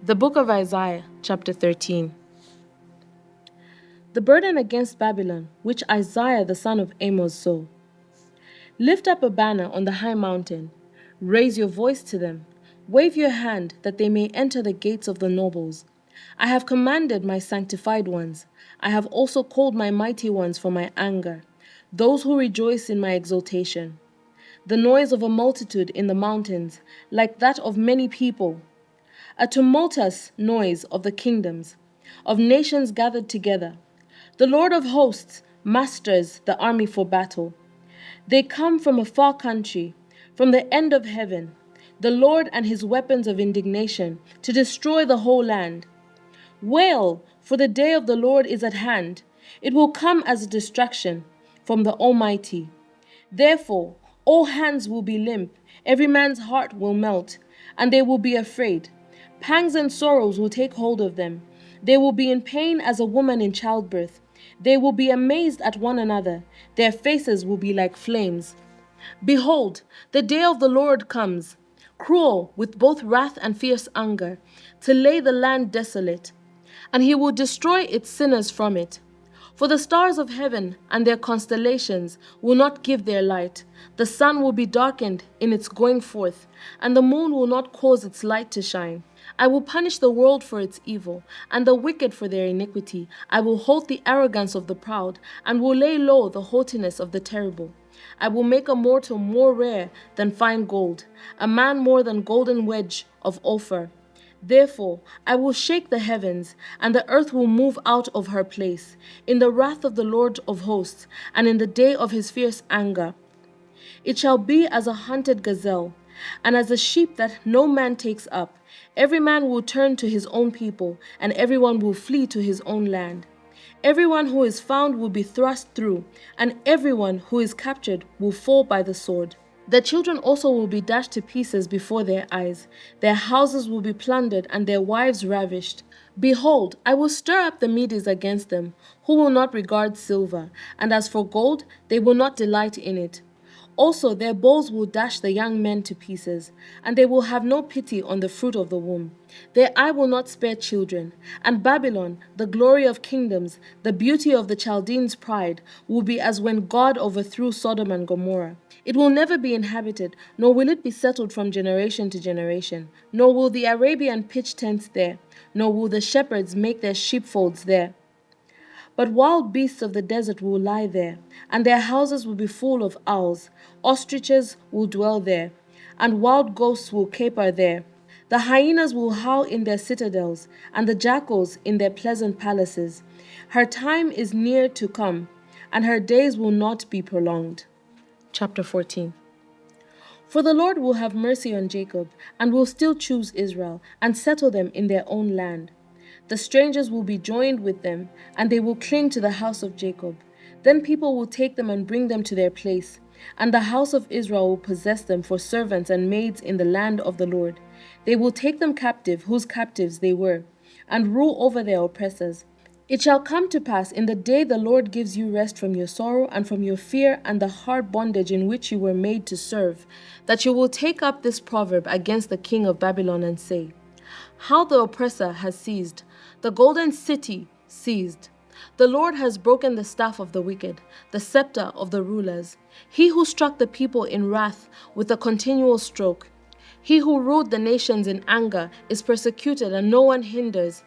The Book of Isaiah, chapter 13. The burden against Babylon, which Isaiah the son of Amos saw. Lift up a banner on the high mountain. Raise your voice to them. Wave your hand that they may enter the gates of the nobles. I have commanded my sanctified ones. I have also called my mighty ones for my anger, those who rejoice in my exaltation. The noise of a multitude in the mountains, like that of many people. A tumultuous noise of the kingdoms, of nations gathered together. The Lord of hosts musters the army for battle. They come from a far country, from the end of heaven, the Lord and his weapons of indignation, to destroy the whole land. Wail, for the day of the Lord is at hand. It will come as a destruction from the Almighty. Therefore, all hands will be limp, every man's heart will melt, and they will be afraid. Pangs and sorrows will take hold of them. They will be in pain as a woman in childbirth. They will be amazed at one another. Their faces will be like flames. Behold, the day of the Lord comes, cruel with both wrath and fierce anger, to lay the land desolate, and he will destroy its sinners from it. For the stars of heaven and their constellations will not give their light. The sun will be darkened in its going forth, and the moon will not cause its light to shine. I will punish the world for its evil, and the wicked for their iniquity. I will hold the arrogance of the proud, and will lay low the haughtiness of the terrible. I will make a mortal more rare than fine gold, a man more than golden wedge of Ophir. Therefore, I will shake the heavens, and the earth will move out of her place, in the wrath of the Lord of hosts, and in the day of his fierce anger. It shall be as a hunted gazelle, and as a sheep that no man takes up. Every man will turn to his own people, and everyone will flee to his own land. Everyone who is found will be thrust through, and everyone who is captured will fall by the sword. Their children also will be dashed to pieces before their eyes. Their houses will be plundered, and their wives ravished. Behold, I will stir up the Medes against them, who will not regard silver, and as for gold, they will not delight in it. Also their bowls will dash the young men to pieces, and they will have no pity on the fruit of the womb. Their eye will not spare children, and Babylon, the glory of kingdoms, the beauty of the Chaldeans' pride, will be as when God overthrew Sodom and Gomorrah. It will never be inhabited, nor will it be settled from generation to generation, nor will the Arabian pitch tents there, nor will the shepherds make their sheepfolds there. But wild beasts of the desert will lie there, and their houses will be full of owls. Ostriches will dwell there, and wild ghosts will caper there. The hyenas will howl in their citadels, and the jackals in their pleasant palaces. Her time is near to come, and her days will not be prolonged. Chapter 14. For the Lord will have mercy on Jacob, and will still choose Israel, and settle them in their own land. The strangers will be joined with them, and they will cling to the house of Jacob. Then people will take them and bring them to their place, and the house of Israel will possess them for servants and maids in the land of the Lord. They will take them captive, whose captives they were, and rule over their oppressors. It shall come to pass in the day the Lord gives you rest from your sorrow and from your fear and the hard bondage in which you were made to serve, that you will take up this proverb against the king of Babylon and say, How the oppressor has seized, the golden city seized. The Lord has broken the staff of the wicked, the scepter of the rulers. He who struck the people in wrath with a continual stroke. He who ruled the nations in anger is persecuted and no one hinders.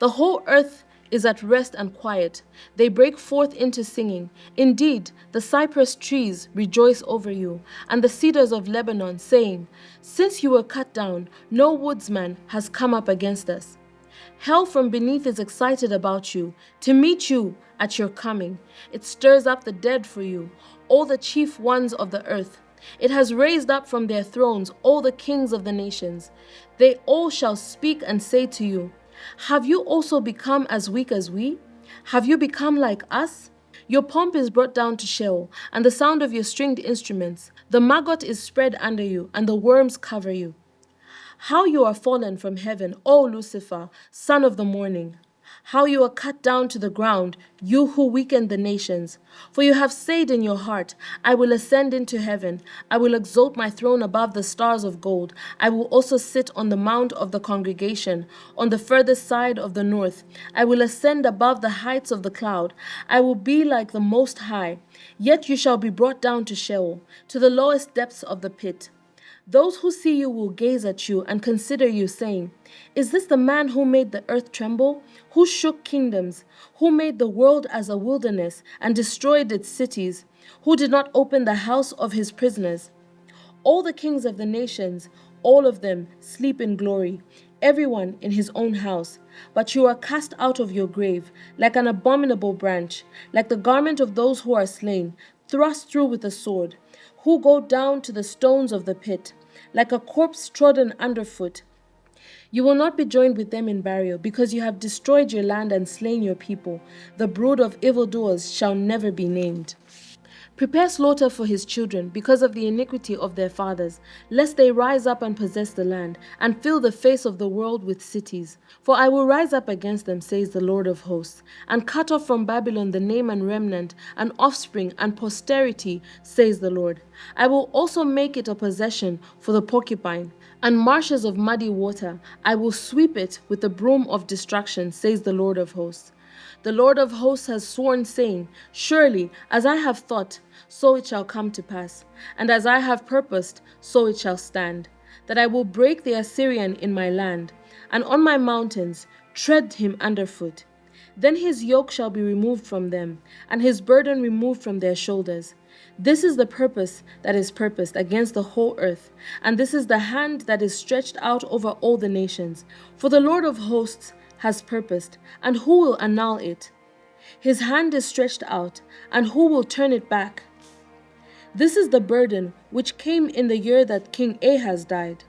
The whole earth is at rest and quiet. They break forth into singing. Indeed, the cypress trees rejoice over you, and the cedars of Lebanon, saying, Since you were cut down, no woodsman has come up against us. Hell from beneath is excited about you, to meet you at your coming. It stirs up the dead for you, all the chief ones of the earth. It has raised up from their thrones all the kings of the nations. They all shall speak and say to you, Have you also become as weak as we? Have you become like us? Your pomp is brought down to Sheol, and the sound of your stringed instruments. The maggot is spread under you, and the worms cover you. How you are fallen from heaven, O Lucifer, son of the morning! how you are cut down to the ground, you who weaken the nations. For you have said in your heart, I will ascend into heaven. I will exalt my throne above the stars of gold. I will also sit on the mount of the congregation, on the furthest side of the north. I will ascend above the heights of the cloud. I will be like the Most High. Yet you shall be brought down to Sheol, to the lowest depths of the pit. Those who see you will gaze at you and consider you, saying, Is this the man who made the earth tremble, who shook kingdoms, who made the world as a wilderness and destroyed its cities, who did not open the house of his prisoners? All the kings of the nations, all of them, sleep in glory, everyone in his own house. But you are cast out of your grave, like an abominable branch, like the garment of those who are slain, thrust through with a sword, who go down to the stones of the pit, like a corpse trodden underfoot. You will not be joined with them in burial, because you have destroyed your land and slain your people. The brood of evildoers shall never be named. Prepare slaughter for his children because of the iniquity of their fathers, lest they rise up and possess the land, and fill the face of the world with cities. For I will rise up against them, says the Lord of hosts, and cut off from Babylon the name and remnant, and offspring and posterity, says the Lord. I will also make it a possession for the porcupine, and marshes of muddy water. I will sweep it with the broom of destruction, says the Lord of hosts. The Lord of hosts has sworn, saying, Surely, as I have thought, so it shall come to pass, and as I have purposed, so it shall stand, that I will break the Assyrian in my land, and on my mountains tread him underfoot. Then his yoke shall be removed from them, and his burden removed from their shoulders. This is the purpose that is purposed against the whole earth, and this is the hand that is stretched out over all the nations. For the Lord of hosts has purposed, and who will annul it? His hand is stretched out, and who will turn it back? This is the burden which came in the year that King Ahaz died.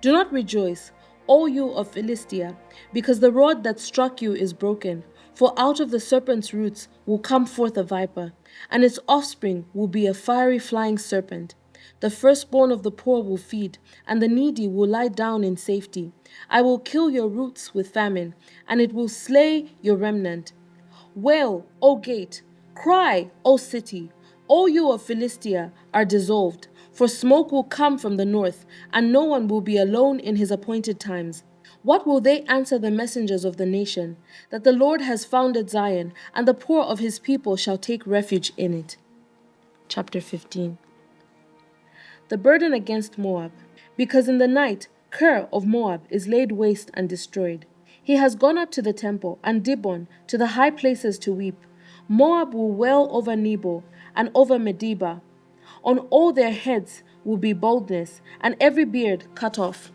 Do not rejoice, O you of Philistia, because the rod that struck you is broken. For out of the serpent's roots will come forth a viper, and its offspring will be a fiery flying serpent. The firstborn of the poor will feed, and the needy will lie down in safety. I will kill your roots with famine, and it will slay your remnant. Wail, O gate! Cry, O city! All you of Philistia are dissolved, for smoke will come from the north, and no one will be alone in his appointed times. What will they answer the messengers of the nation? That the Lord has founded Zion, and the poor of his people shall take refuge in it. Chapter 15. The burden against Moab. Because in the night Ker of Moab is laid waste and destroyed. He has gone up to the temple, and Dibon to the high places to weep. Moab will wail over Nebo and over Medeba. On all their heads will be baldness, and every beard cut off.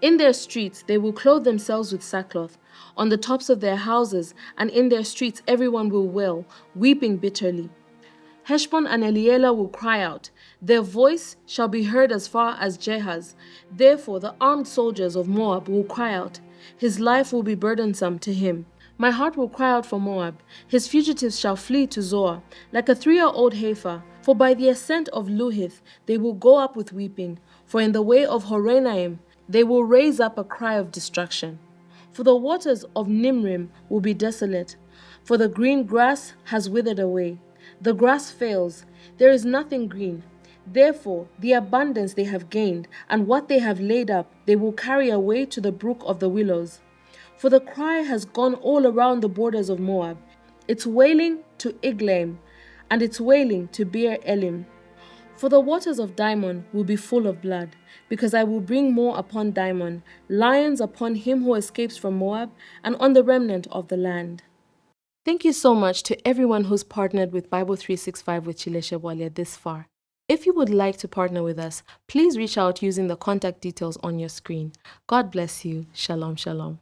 In their streets they will clothe themselves with sackcloth. On the tops of their houses and in their streets everyone will wail, weeping bitterly. Heshbon and Eliela will cry out. Their voice shall be heard as far as Jehaz. Therefore the armed soldiers of Moab will cry out. His life will be burdensome to him. My heart will cry out for Moab. His fugitives shall flee to Zoar, like a 3-year-old heifer. For by the ascent of Luhith they will go up with weeping. For in the way of Horonaim they will raise up a cry of destruction. For the waters of Nimrim will be desolate. For the green grass has withered away. The grass fails. There is nothing green. Therefore, the abundance they have gained, and what they have laid up, they will carry away to the brook of the willows. For the cry has gone all around the borders of Moab, its wailing to Iglaim, and its wailing to Beer Elim. For the waters of Dimon will be full of blood, because I will bring more upon Dimon, lions upon him who escapes from Moab, and on the remnant of the land. Thank you so much to everyone who's partnered with Bible 365 with Chileshe Bwalya this far. If you would like to partner with us, please reach out using the contact details on your screen. God bless you. Shalom, shalom.